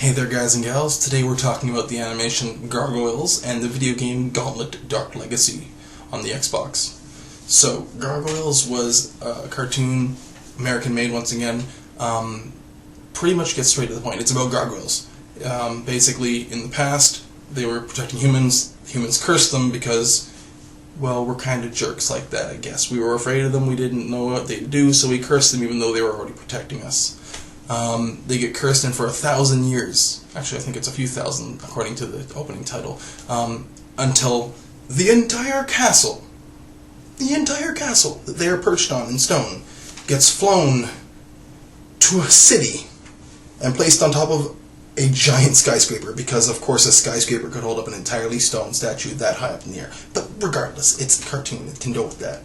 Hey there guys and gals, today we're talking about the animation Gargoyles and the video game Gauntlet Dark Legacy on the Xbox. So, Gargoyles was a cartoon, American made once again, pretty much gets straight to the point. It's about gargoyles. Basically, in the past, they were protecting humans. Humans cursed them because, well, we're kind of jerks like that, I guess. We were afraid of them, we didn't know what they'd do, so we cursed them even though they were already protecting us. They get cursed, and for 1,000 years, actually I think it's a few thousand according to the opening title, until the entire castle that they are perched on in stone gets flown to a city and placed on top of a giant skyscraper, because of course a skyscraper could hold up an entirely stone statue that high up in the air. But regardless, it's a cartoon, it can go with that.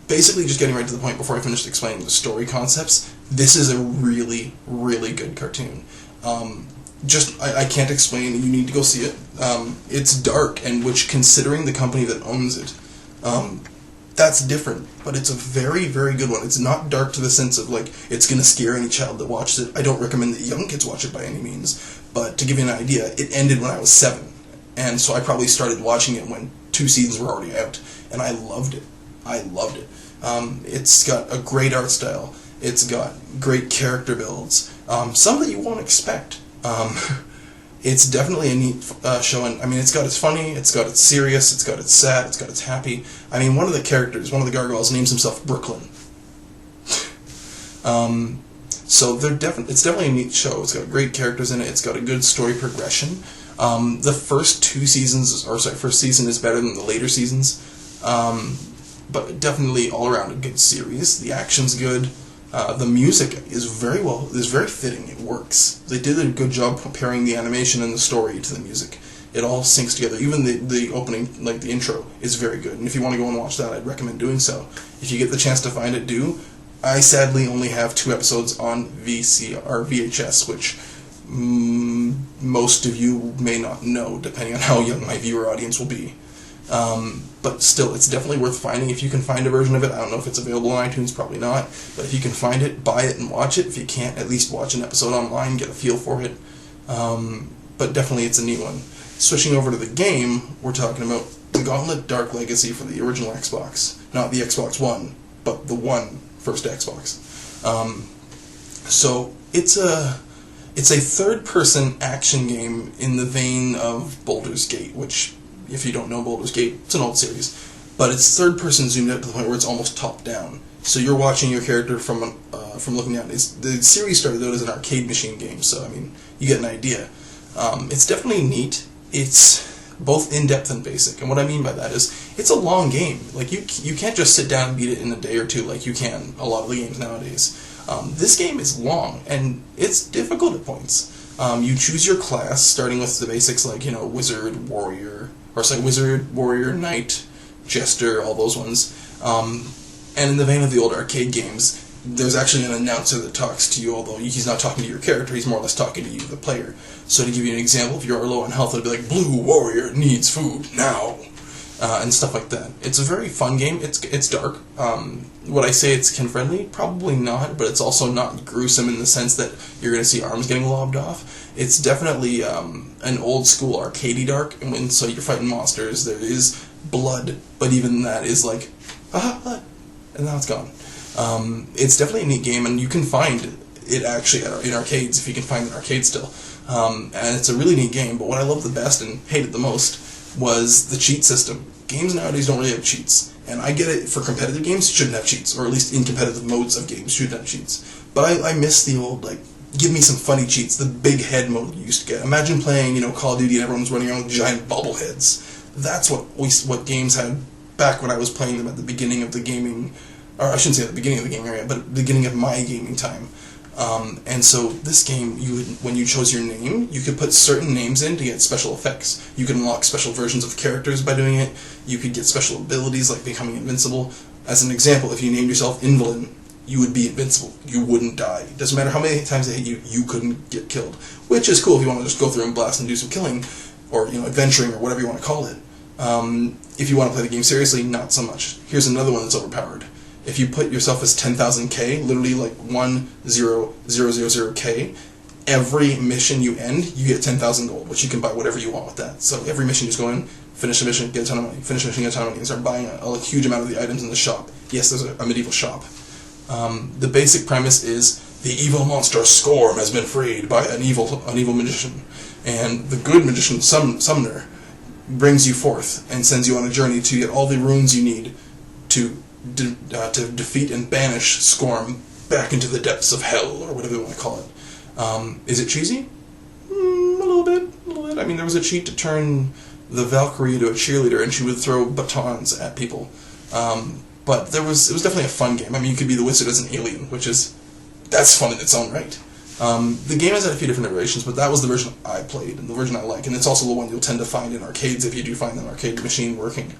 Basically, just getting right to the point before I finish explaining the story concepts, this is a really, really good cartoon. I can't explain, you need to go see it. It's dark, and which, considering the company that owns it, that's different, but it's a very, very good one. It's not dark to the sense of, like, it's going to scare any child that watches it. I don't recommend that young kids watch it by any means, but to give you an idea, it ended when I was 7, and so I probably started watching it when 2 seasons were already out, and I loved it. It's got a great art style. It's got great character builds, some that you won't expect. It's definitely a neat show, and I mean, it's got its funny, it's got its serious, it's got its sad, it's got its happy. I mean, one of the characters, one of the gargoyles, names himself Brooklyn. So it's definitely a neat show. It's got great characters in it. It's got a good story progression. The first season is better than the later seasons. But definitely all around a good series. The action's good. The music is very fitting. It works. They did a good job comparing the animation and the story to the music. It all syncs together. Even the opening, like the intro, is very good. And if you want to go and watch that, I'd recommend doing so. If you get the chance to find it, do. I sadly only have 2 episodes on VHS, which most of you may not know, depending on how young my viewer audience will be. But still, it's definitely worth finding. If you can find a version of it, I don't know if it's available on iTunes, probably not, but if you can find it, buy it and watch it. If you can't, at least watch an episode online, get a feel for it. But definitely it's a neat one. Switching over to the game, we're talking about the Gauntlet Dark Legacy for the original Xbox. Not the Xbox One, but the first Xbox. So it's a third-person action game in the vein of Baldur's Gate, which, if you don't know Baldur's Gate, it's an old series, but it's third-person zoomed out to the point where it's almost top-down. So you're watching your character from looking down. The series started out as an arcade machine game, so I mean, you get an idea. It's definitely neat. It's both in-depth and basic, and what I mean by that is it's a long game. Like you can't just sit down and beat it in a day or two like you can a lot of the games nowadays. This game is long, and it's difficult at points. You choose your class, starting with the basics like, wizard, warrior, knight, jester, all those ones. And in the vein of the old arcade games, there's actually an announcer that talks to you, although he's not talking to your character, he's more or less talking to you, the player. So to give you an example, if you're low on health, it'd be like, blue warrior needs food now, and stuff like that. It's a very fun game. It's dark. Would I say it's kid-friendly? Probably not, but it's also not gruesome in the sense that you're going to see arms getting lobbed off. It's definitely an old-school arcadey dark, and so you're fighting monsters. There is blood, but even that is like, blood, and now it's gone. It's definitely a neat game, and you can find it actually in arcades, if you can find an arcade still. And it's a really neat game, but what I loved the best and hated the most was the cheat system. Games nowadays don't really have cheats, and I get it, for competitive games, shouldn't have cheats, or at least in competitive modes of games, shouldn't have cheats. But I miss the old, like, give me some funny cheats, the big head mode you used to get. Imagine playing, Call of Duty and everyone's running around with giant bobbleheads. That's what games had back when I was playing them at the beginning of the gaming, or I shouldn't say at the beginning of the gaming area, but at the beginning of my gaming time. And so this game, when you chose your name, you could put certain names in to get special effects. You could unlock special versions of characters by doing it. You could get special abilities like becoming invincible. As an example, if you named yourself Invalid, you would be invincible. You wouldn't die. It doesn't matter how many times they hit you, you couldn't get killed. Which is cool if you want to just go through and blast and do some killing, or adventuring, or whatever you want to call it. If you want to play the game seriously, not so much. Here's another one that's overpowered. If you put yourself as 10,000K, literally like 10,000K, every mission you end, you get 10,000 gold, which you can buy whatever you want with that. So every mission, you just go in, finish a mission, get a ton of money, finish a mission, get a ton of money, and start buying a huge amount of the items in the shop. Yes, there's a medieval shop. The basic premise is the evil monster Scorm has been freed by an evil magician, and the good magician Sumner brings you forth and sends you on a journey to get all the runes you need to defeat and banish Scorm back into the depths of hell, or whatever you want to call it. Is it cheesy? A little bit. I mean, there was a cheat to turn the Valkyrie into a cheerleader, and she would throw batons at people. But it was definitely a fun game. I mean, you could be the wizard as an alien, that's fun in its own right. The game has had a few different iterations, but that was the version I played, and the version I like, and it's also the one you'll tend to find in arcades if you do find an arcade machine working.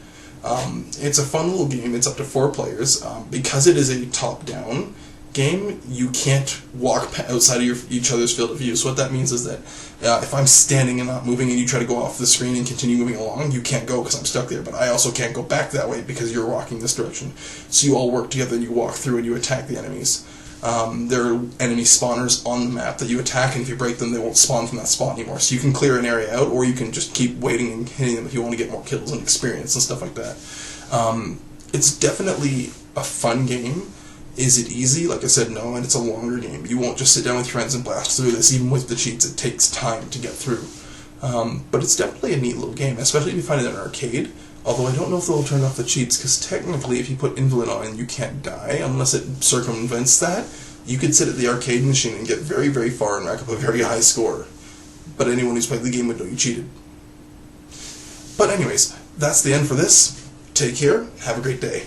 It's a fun little game. It's up to 4 players. Because it is a top-down game, you can't walk outside of each other's field of view. So what that means is that if I'm standing and not moving and you try to go off the screen and continue moving along, you can't go because I'm stuck there. But I also can't go back that way because you're walking this direction. So you all work together and you walk through and you attack the enemies. There are enemy spawners on the map that you attack, and if you break them, they won't spawn from that spot anymore. So you can clear an area out, or you can just keep waiting and hitting them if you want to get more kills and experience and stuff like that. It's definitely a fun game. Is it easy? Like I said, no, and it's a longer game. You won't just sit down with your friends and blast through this. Even with the cheats, it takes time to get through. But it's definitely a neat little game, especially if you find it in an arcade. Although I don't know if they'll turn off the cheats, because technically if you put Invalid on, you can't die, unless it circumvents that. You could sit at the arcade machine and get very, very far and rack up a very high score. But anyone who's played the game would know you cheated. But anyways, that's the end for this. Take care, have a great day.